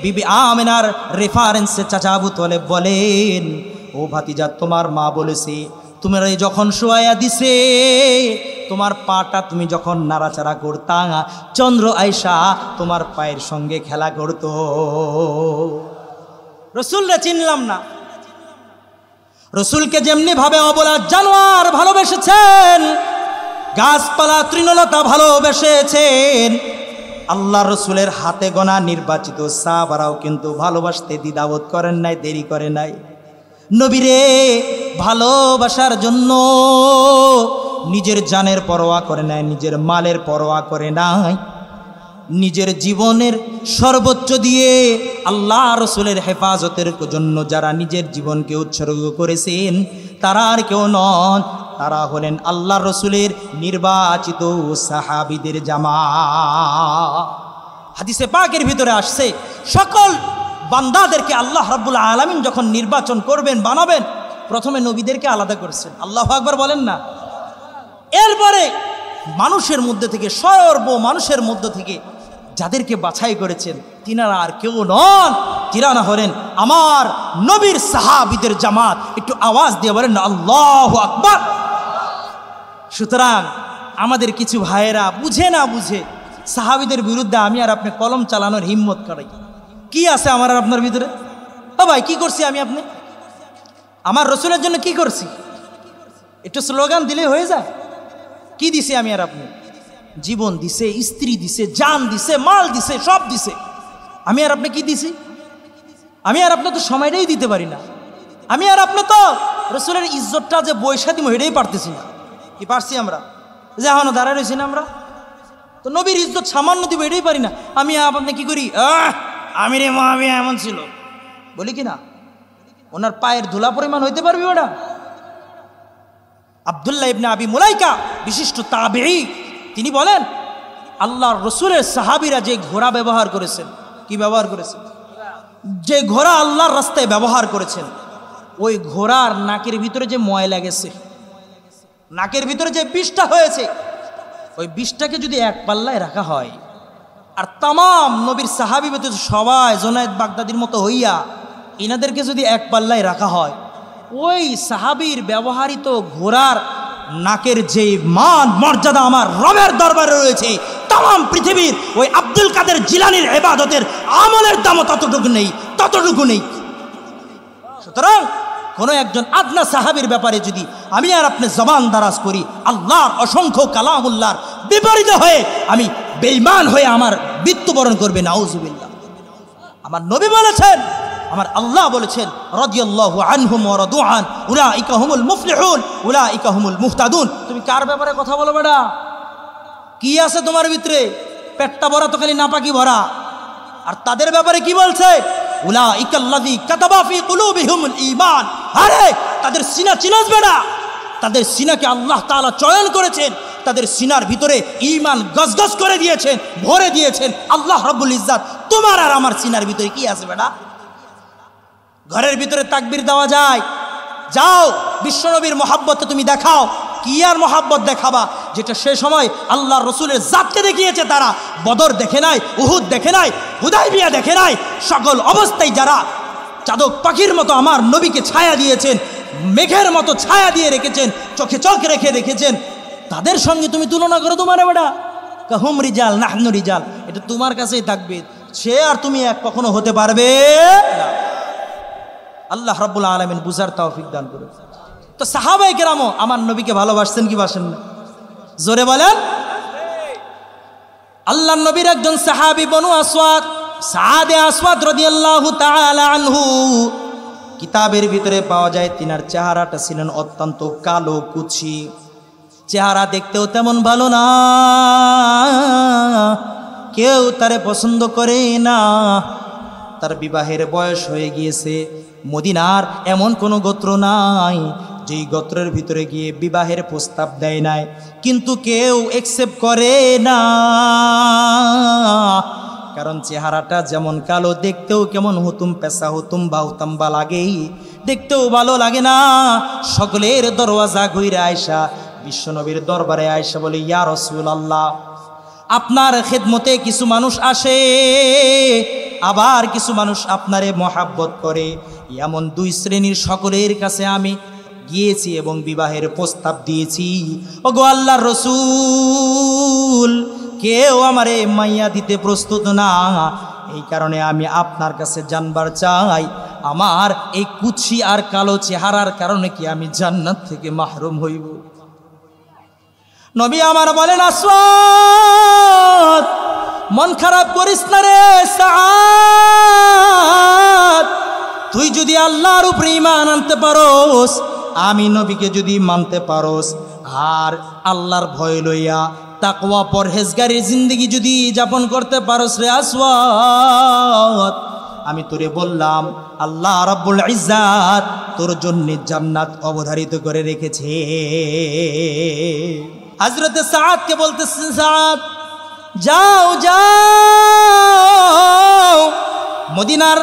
বিবি আমেনার রেফারেন্সে চাচা আবু তালেব বলেন, ও ভাতিজা তোমার মা বলেছে তোমার যখন শোয়াইয়া দিছে, তোমার পাটা তুমি যখন নাড়াচাড়া করতা, চন্দ্র আয়সা তোমার পায়ের সঙ্গে খেলা করত। রসুলরে চিনলাম না, রসুলকে যেমনি ভাবে অবলা জানোয়ার ভালোবেসেছেন, গাছপালা তৃণলতা ভালোবেসেছেন, আল্লাহ রসুলের হাতে গোনা নির্বাচিত সাহাবারাও কিন্তু ভালোবাসতে দ্বিধাবোধ করেন নাই, দেরি করে নাই। নবীরে ভালোবাসার জন্য নিজের জানের পরোয়া করে নাই, নিজের মালের পরোয়া করে নাই, নিজের জীবনের সর্বোচ্চ দিয়ে আল্লাহ রসুলের হেফাজতের জন্য যারা নিজের জীবনকে উৎসর্গ করেছেন তারা আর কেউ নন, তারা হলেন আল্লাহ রসুলের নির্বাচিত সাহাবীদের জামাত। হাদিসে পাকের ভিতরে আসছে, সকল বান্দাদেরকে আল্লাহ রাব্বুল আলামিন যখন নির্বাচন করবেন, বানাবেন, প্রথমে নবীদেরকে আলাদা করেছেন। আল্লাহু আকবার বলেন না? এরপরে মানুষের মধ্যে থেকে, সর্ব মানুষের মধ্য থেকে যাদেরকে বাছাই করেছেন তিনারা আর কেউ নন, তিনারা হলেন আমার নবীর সাহাবীদের জামাত। একটু আওয়াজ দিয়ে বলেন না আল্লাহু আকবার। সুতরাং আমাদের কিছু ভাইয়েরা বুঝে না বুঝে সাহাবীদের বিরুদ্ধে আমি আর আপনি কলম চালানোর হিম্মত করাই। কি আছে আমার আর আপনার ভিতরে? ও ভাই কি করছি আমি আপনি? আমার রসুলের জন্য কি করছি? একটু স্লোগান দিলে হয়ে যায়? কি দিছে আমি আর আপনি? জীবন দিছে, স্ত্রী দিছে, জান দিছে, মাল দিছে, সব দিছে। আমি আর আপনি কি দিছি? আমি আর আপনি তো সময়টাই দিতে পারি না। আমি আর আপনি তো রসুলের ইজ্জতটা যে বৈশা দিব এটাই পারতেছি না। কি পারছি আমরা? যে এখনো দাঁড়ায় রয়েছি না আমরা? তো নবীর ইজ্জত সামান্য দিব এটাই পারি না। আমি আপনি কি করি? আমি রে মা আমি এমন ছিল বলি কি না? ওনার পায়ের ধুলা পরিমাণ হইতে পারবি ওটা? আব্দুল্লাহ ইবনে আবি মুলাইকা বিশিষ্ট তাবেঈ, তিনি বলেন আল্লাহর রসুলের সাহাবীরা যে ঘোড়া ব্যবহার করেছেন, কি ব্যবহার করেছেন? যে ঘোড়া আল্লাহর রাস্তায় ব্যবহার করেছেন, ওই ঘোড়ার নাকের ভিতরে যে ময়লা গেছে, নাকের ভিতরে যে বিষটা হয়েছে, ওই বিষটাকে যদি এক পাল্লায় রাখা হয় আর তামাম নবীর সাহাবী ব্যতীত সবাই জুনায়েদ বাগদাদির মতো হইয়া এনাদেরকে যদি এক পাল্লায় রাখা হয়, ওই সাহাবীর ব্যবহৃত ঘোড়ার নাকের যে মান মর্যাদা আমার রবের দরবারে রয়েছে, তামাম পৃথিবীর ওই আব্দুল কাদের জিলানীর ইবাদতের আমলের দামও ততটুকু নেই, ততটুকু নেই। সুতরাং কোনো একজন আদনা সাহাবীর ব্যাপারে যদি আমি আর আপনি জবান দারাজ করি, আল্লাহর অসংখ্য কালামুল্লাহর বিপরীতে হয়ে আমি বেঈমান হয়ে আমার মৃত্যুবরণ করবে, নাউজুবিল্লাহ। আমার নবী বলেছেন, আমার আল্লাহ বলেছেন, রাদিয়াল্লাহু আনহুম ওয়া রাদু আন উলাইকা হুমুল মুফলিহুন উলাইকা হুমুল মুহতাদুন। তুমি কার ব্যাপারে কথা বলো বেটা? কি আছে তোমার ভিতরে? পেটটা ভরা তো খালি নাপাকি ভরা। আর তাদের ব্যাপারে কি বলছে? উলাইকা আল্লাযী কাতাবা ফি কুলুবিহিমুল ঈমান। আরে তাদের সিনা চিনস বেটা, তাদের সিনাকে আল্লাহ তাআলা চয়ন করেছেন, তাদের সিনার ভিতরে ঈমান গজগজ করে দিয়েছেন, ভরে দিয়েছেন আল্লাহ রাব্বুল ইজ্জাত। তোমার আর আমার সিনার ভিতরে কি আছে বেটা? ঘরের ভিতরে তাকবীর দেওয়া যায়, যাও বিশ্বনবীর মহাব্বতে তুমি দেখাও। কি আর মহাব্বত দেখাবা? যেটা সে সময় আল্লাহর রসুলের জাতকে দেখিয়েছে। তারা বদর দেখে নাই, উহুদ দেখে নাই, হুদাইবিয়া দেখে নাই। সকল অবস্থায় যারা চাতক পাখির মতো আমার নবীকে ছায়া দিয়েছেন, মেঘের মতো ছায়া দিয়ে রেখেছেন, চোখে চোখ রেখে রেখেছেন, তাদের সঙ্গে তুমি তুলনা করো তোমার বেটা কাহুম রিজাল নাহনু রিজাল, এটা তোমার কাছেই থাকবে, সে আর তুমি এক কখনো হতে পারবে না। আল্লাহ রাব্বুল আলামিন বুঝার তৌফিক দান করুন। তো সাহাবায়ে কেরামও আমার নবীকে ভালোবাসতেন কি বাসেন না? জোরে বলেন। আল্লাহর নবীর একজন সাহাবী বনু আসওয়াদ, সাদে আসওয়াদ রাদিয়াল্লাহু তাআলা আনহু, কিতাবের ভিতরে পাওয়া যায় তিনার চেহারাটা ছিলেন অত্যন্ত কালো কুচি, চেহারা দেখতেও তেমন ভালো না, কেউ তারে পছন্দ করে না। তার বিবাহের বয়স হয়ে গিয়েছে। মদিনার এমন কোনো গোত্র নাই যেই গোত্রের ভিতরে গিয়ে বিবাহের প্রস্তাব দেয় নাই, কিন্তু কেউ অ্যাকসেপ্ট করে না, কারণ চেহারাটা যেমন কালো, দেখতেও কেমন হুতুম পেশা হুতুম বা হুতাম্বা লাগে, দেখতেও ভালো লাগে না। সকলের দরওয়াজা ঘুরে আয়সা বিশ্বনবীর দরবারে আয়সা বলে, ইয়া রাসূলুল্লাহ, আপনার খেদমতে কিছু মানুষ আসে, আবার কিছু মানুষ আপনারে মহাব্বত করে, এমন দুই শ্রেণীর সকলের কাছে আমি গিয়েছি এবং বিবাহের প্রস্তাব দিয়েছি। ওগো আল্লাহর রাসূল, কেউ আমারে মাইয়া দিতে প্রস্তুত না, এই কারণে আমি আপনার কাছে জানবার চাই, আমার এই কুচি আর কালো চেহারার কারণে কি আমি জান্নাত থেকে মাহরুম হইব? নবী আমার বলেন, আসওয়াদ, মন খারাপ করিস না রে সাদ, তুই যদি আল্লাহর উপরে ঈমান আনতে পারোস, আমি নবীকে যদি মানতে পারোস, আর আল্লাহর ভয় লইয়া তাকওয়া পরহেজগারি জিন্দেগি যদি যাপন করতে পারোস রে আসওয়াদ, আমি তোরে বললাম আল্লাহ রাব্বুল ইজ্জাত তোর জন্য জান্নাত অবধারিত করে রেখেছে। হযরতে সাদকে বলতেছেন, সাদ যাও যাও, মদিনার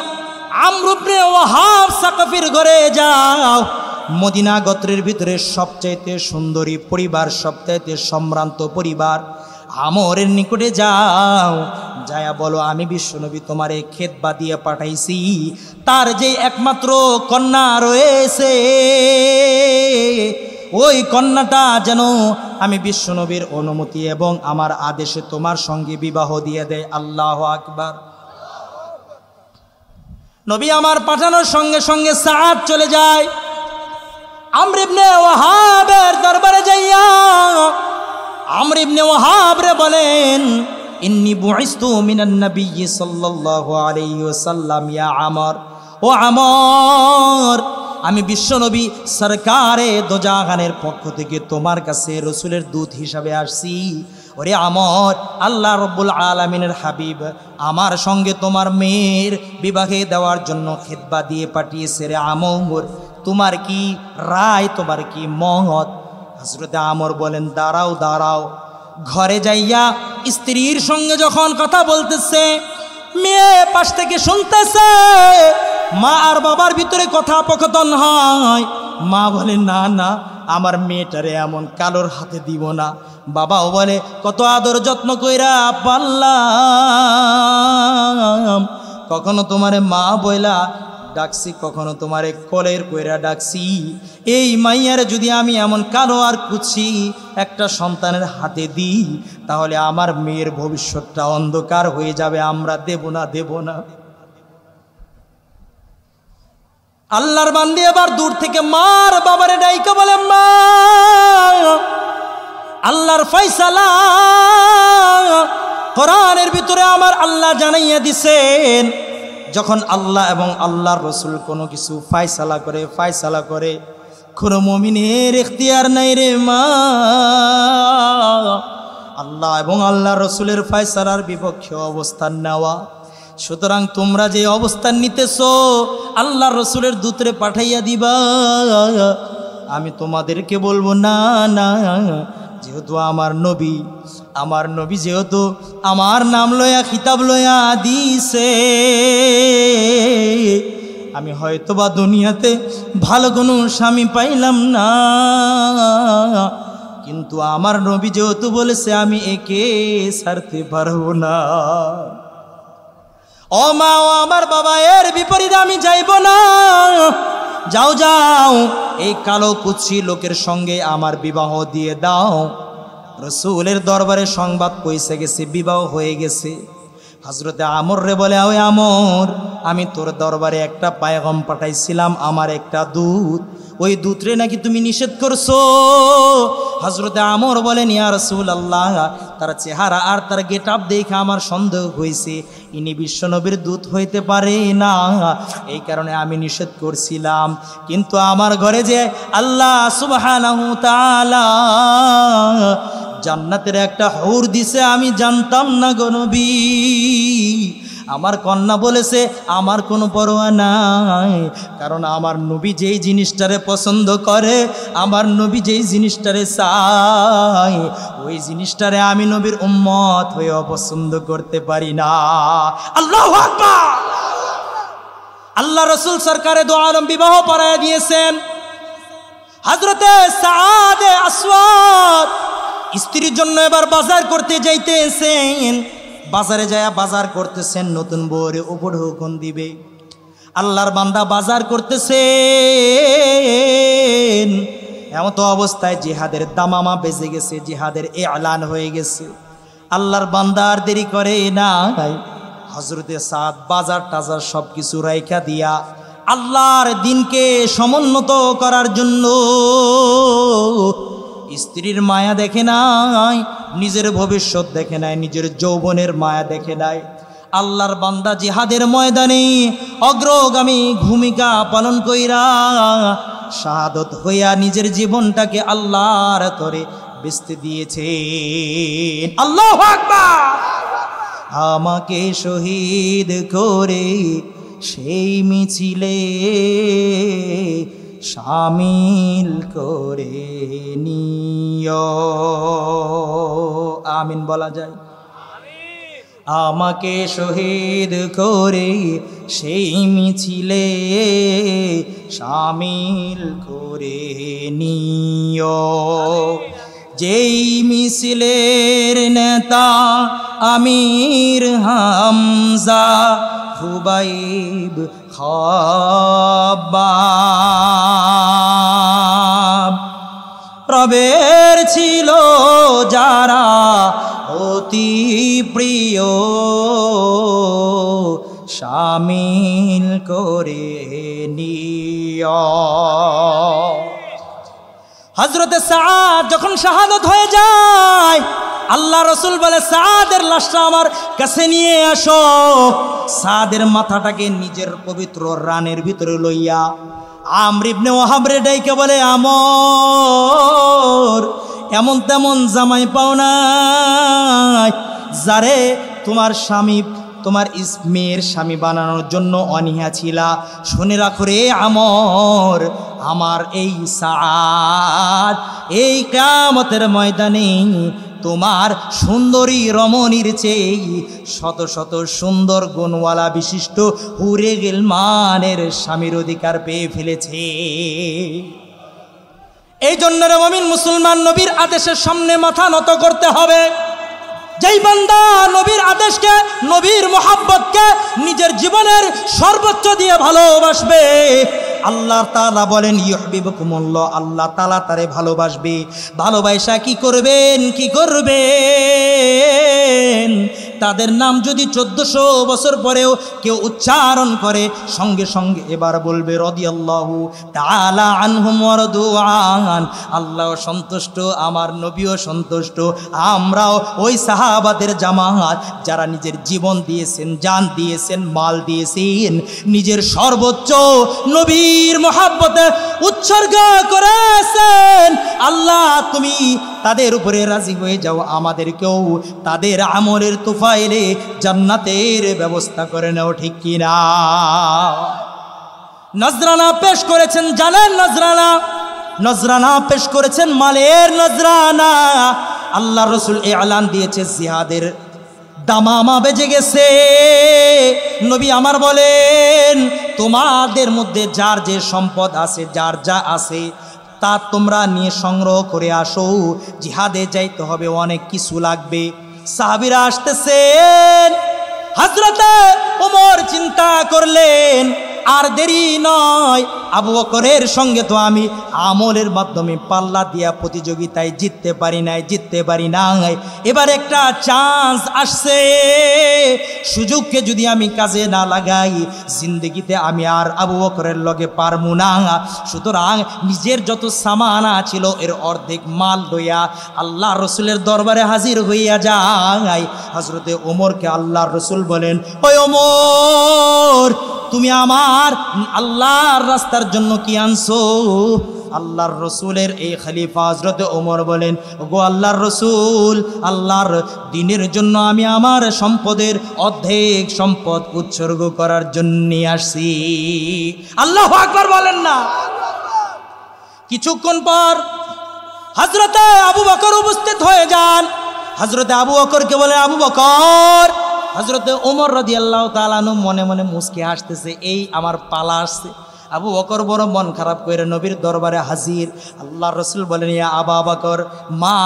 আমর ইবনে ওয়াহাব সাকাফির ঘরে যাও, মদিনা গোত্রের ভিতরে সবচাইতে সুন্দরী পরিবার, সবচাইতে সম্ভ্রান্ত পরিবার আমরের নিকটে যাও, যায়া বলো আমি বিশ্বনবী তোমারে খেতবা দিয়ে পাঠাইছি, তার যে একমাত্র কন্যা রয়েছে, ওই কন্যাটা যেন আমি বিশ্বনবীর অনুমতি এবং আমার আদেশে তোমার সঙ্গে বিবাহ দিয়ে দেয়। আল্লাহু আকবার। নবী আমার পাঠানোর সঙ্গে সঙ্গে সাদ চলে যায় আমর ইবনে ওয়াহাবের দরবারে যাইয়া আমর ইবনে ওয়াহাব রে বলেন, ইন্নী বুইসতু মিনান নবিয়্যি সাল্লাল্লাহু আলাইহি ওয়াসাল্লাম, ইয়া আমর, ও আমর, আমি বিশ্বনবী সরকারে দোজাহানের পক্ষ থেকে তোমার কাছে রসুলের দূত হিসাবে আসছি। ওরে আমর, আল্লাহ রব্বুল আলামিনের হাবিব আমার সঙ্গে তোমার মেয়ের বিবাহে দেওয়ার জন্য খেতবা দিয়ে পাঠিয়েছে রে আমর, তোমার কি রায়, তোমার কি মত? হযরতে আমর বলেন, দাঁড়াও দাঁড়াও। ঘরে যাইয়া স্ত্রীর সঙ্গে যখন কথা বলতেছে, মেয়ে পাশ থেকে শুনতেছে, মা আর বাবার ভিতরে কথোপকথন হয়। মা বলে, না না, আমার মেয়েটারে এমন কালোর হাতে দিব না। বাবাও বলে, কত আদর যত্ন কইরা পারলাম, কখনো তোমারে মা বইলা ডাকছি, কখনো তোমারে কলের কইরা ডাকছি, এই মাইয়ারে যদি আমি এমন কালো আর কুচি একটা সন্তানের হাতে দিই, তাহলে আমার মেয়ের ভবিষ্যৎটা অন্ধকার হয়ে যাবে, আমরা দেব না, দেব না। আল্লাহর বান্দি এবার দূর থেকে মার বাবারে ডাইকা বলে, মা, আল্লাহর ফয়সালা কোরআনের ভিতরে আমার আল্লাহ জানাইয়া দিছেন, যখন আল্লাহ এবং আল্লাহর রসুল কোনো কিছু ফায়সালা করে কোনো মুমিনের ইখতিয়ার নাই রে মা, আল্লাহ এবং আল্লাহর রসুলের ফায়সালার বিপক্ষে অবস্থান নেওয়া। সুতরাং তোমরা যে অবস্থান নিতেছো, আল্লাহর রসুলের দূতরে পাঠাইয়া দিবা, আমি তোমাদেরকে বলবো না না, যেহেতু আমার নবী যেহেতু আমার নাম লয়া খিতাব লয়া দিছে, আমি হয়তোবা দুনিয়াতে ভালো কোনো স্বামী পাইলাম না, কিন্তু কিন্তু আমার নবী যেহেতু বলেছে আমি একে ছাড়তে পারবো না। ও মা, ও আমার বাবা, এর বিপরীতে আমি যাইব না। যাও যাও, এই কালো কুৎসি লোকের সঙ্গে আমার বিবাহ দিয়ে দাও। রসুলের দরবারে সংবাদ পৌঁছে গেছে, বিবাহ হয়ে গেছে। হযরতে আমর রে বলে, ওই আমর, আমি তোর দরবারে একটা পায়গাম পাঠাইছিলাম, আমার একটা দূত, ওই দূতরে নাকি তুমি নিষেধ করছো। হযরতে আমর বলেন, ইয়া রাসূলুল্লাহ, তার চেহারা আর তার গেট আপ দেখে আমার সন্দেহ হয়েছে ইনি বিশ্বনবীর দূত হইতে পারে না, এই কারণে আমি নিষেধ করছিলাম। কিন্তু আমার ঘরে যে আল্লাহ সুবহানাহু তাআলা জান্নাতের একটা হুর দিছে আমি জানতাম না গো নবী। আমার কন্যা বলেছে আমার কোনো পরোয়া নাই, কারণ আমার নবী যেই জিনিসটারে পছন্দ করে, আমার নবী যেই জিনিসটারে চায়, ওই জিনিসটারে আমি নবীর উম্মত হয়ে অপছন্দ করতে পারি না। আল্লাহু আকবার। আল্লাহ রসুল সরকারে দো আলম বিবাহ পড়ায় দিয়েছেন। হযরতে সাদ আসওয়াদ স্ত্রীর জন্য এবার বাজার করতে যাইতেছেন। বাজারে যায় বাজার করতেছেন, নতুন বউরে উপর হুকুম দিবে। আল্লাহর বান্দা বাজার করতেছেন, এমন তো অবস্থায় জিহাদের দামামা বেজে গেছে, জিহাদের এলান হয়ে গেছে। আল্লাহর বান্দা আর দেরি করে না, হযরতে সাদ বাজার টাজার সব কিছু রাইখা দিয়া আল্লাহর দিনকে সমুন্নত করার জন্য স্ত্রীর মায়া দেখে নাই, নিজের ভবিষ্যৎ দেখে নাই, নিজের যৌবনের মায়া দেখে নাই। আল্লাহর বান্দা জিহাদের ময়দানে অগ্রগামী ভূমিকা পালন কইরা শাহাদত হইয়া নিজের জীবনটাকে আল্লাহর তরে বেচতে দিয়েছে। আল্লাহু আকবার। আমাকে শহীদ করে সেই মিছিলে শামিল করে নিও। আমিন বলা যায়? আমাকে শহীদ করে সেই মিছিলে শামিল করে নিও। যেই মিছিলের নেতা আমির হামজা, খুবাইব, খাব্বাব, রবের ছিল যারা অতি প্রিয়, শামিল করে নিও। হযরতে সাদ যখন শাহাদত হয়ে যায়, আল্লাহ রসুল বলে সাদের লাশটা আমার কাছে নিয়ে আসো। সাদের মাথাটাকে নিজের পবিত্র রানের ভিতরে লইয়া আমর ইবনে ওয়াহাব রে ডাইকে বলে, আমর, এমন তেমন জামাই পাও নাই যারে তোমার স্বামী, তোমার মেয়ের স্বামী বানানোর জন্য অনীহা ছিলা। শুনে রাখো রে আমর, আমার এই সাদ এই কিয়ামতের ময়দানে তোমার সুন্দরী রমণীর চেয়ে শত শত সুন্দর গুণওয়ালা বিশিষ্ট হুরে গিলমানের স্বামীর অধিকার পেয়ে ফেলেছে। এই জন্য রে মুমিন মুসলমান, নবীর আদেশের সামনে মাথা নত করতে হবে। যেই বান্দা নবীর আদেশকে, নবীর মোহাব্বতকে নিজের জীবনের সর্বোচ্চ দিয়ে ভালোবাসবে, আল্লাহ তাআলা বলেন ইউহিব্বুকুমুল্লাহ, আল্লাহ তাআলা তারে ভালোবাসবে। ভালোবাসা কি করবেন, কি করবেন? তাদের নাম যদি 1400 বছর পরেও কেউ উচ্চারণ করে, সঙ্গে সঙ্গে এবার বলবে রাদিয়াল্লাহু তাআলা আনহুম ওয়া রাদু আন, আল্লাহ সন্তুষ্ট, আমার নবীও সন্তুষ্ট। আমরাও ওই সাহাবাদের জামাত যারা নিজের জীবন দিয়েছেন, জান দিয়েছেন, মাল দিয়েছেন, নিজের সর্বোচ্চ নবীর মহব্বতে উৎসর্গ করেছেন। আল্লাহ তুমি তাদের উপরে রাজি হয়ে যাও, আমাদেরকেও তাদের আমলের তুফাইলে জান্নাতের ব্যবস্থা করে নাও, ঠিক কিনা? নজরানা পেশ করেছেন, জানেন নজরানা? নজরানা পেশ করেছেন মালের নজরানা। আল্লাহ রসুল এলান দিয়েছে জিহাদের দামামা বেজে গেছে। নবী আমার বলেন, তোমাদের মধ্যে যার যে সম্পদ আছে, যার যা আছে, তা তোমরা নিয়ে সংগ্রহ করে আসো, জিহাদে যাইতে হবে, অনেক কিছু লাগবে। সাহাবীরা আসতেছেন, হযরতে ওমর চিন্তা করলেন আর দেরি নয়, আবু বকরের সঙ্গে তো আমি আমলের মাধ্যমে পাল্লা দিয়া প্রতিযোগিতায় জিততে পারি নাই, এবার একটা চান্স আসছে, সুযোগকে যদি আমি কাজে না লাগাই জিন্দগিতে আমি আর আবু বকরের লগে পারমু না। সুতরাং নিজের যত সামানা ছিল এর অর্ধেক মাল লইয়া আল্লাহ রসুলের দরবারে হাজির হইয়া যায়। হযরতে ওমরকে আল্লাহর রসুল বলেন, ওই ওমর, তুমি আমার আল্লাহর রাস্তার জন্য কি আনছো? আল্লাহর রসুলের এই খলিফা হযরতে ওমর বলেন, ওগো আল্লাহর রসুল, আল্লাহর দ্বীনের জন্য আমি আমার সম্পদের অর্ধেক সম্পদ উৎসর্গ করার জন্য আসছি। আল্লাহু আকবার বলেন না। কিছুক্ষণ পর হযরতে আবু বকর উপস্থিত হয়ে যান। হযরতে আবু বকরকে বলে, আবু বকর। হযরতে ওমর রাদিয়াল্লাহু তাআলা আনহু মনে মনে মুস্কি হাসতেছে, এই আমার পালা আসছে। আবু বকর বড় মন খারাপ করে নবীর দরবারে হাজির। আল্লাহর রাসূল বলেন, ইয়া আবু বকর, মা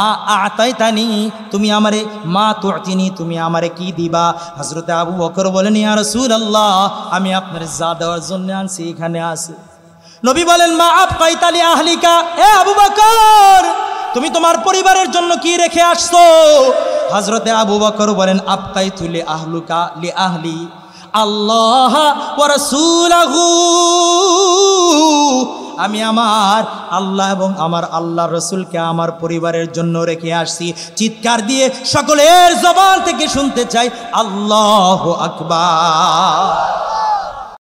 আতাইতানি, তুমি আমারে, মা তুতিনি, তুমি আমারে কি দিবা? হযরতে আবু বকর বলেন, ইয়া রাসূলুল্লাহ, আমি আপনার যা দেওয়ার জন্য আনছি এখানে আছে। নবী বলেন, মা আবকাইতা লি আহলিকা, এ আবু বকর, তুমি তোমার পরিবারের জন্য কি রেখে আসছো? হযরতে আবু বকর বলেন, আবকাইতু লি আহলুকা লি আহলি আল্লাহ ওয়া রাসূলুহু, আমি আমার আল্লাহ এবং আমার আল্লাহর রসুলকে আমার পরিবারের জন্য রেখে আসছি। চিৎকার দিয়ে সকলের জবান থেকে শুনতে চাই, আল্লাহু আকবার।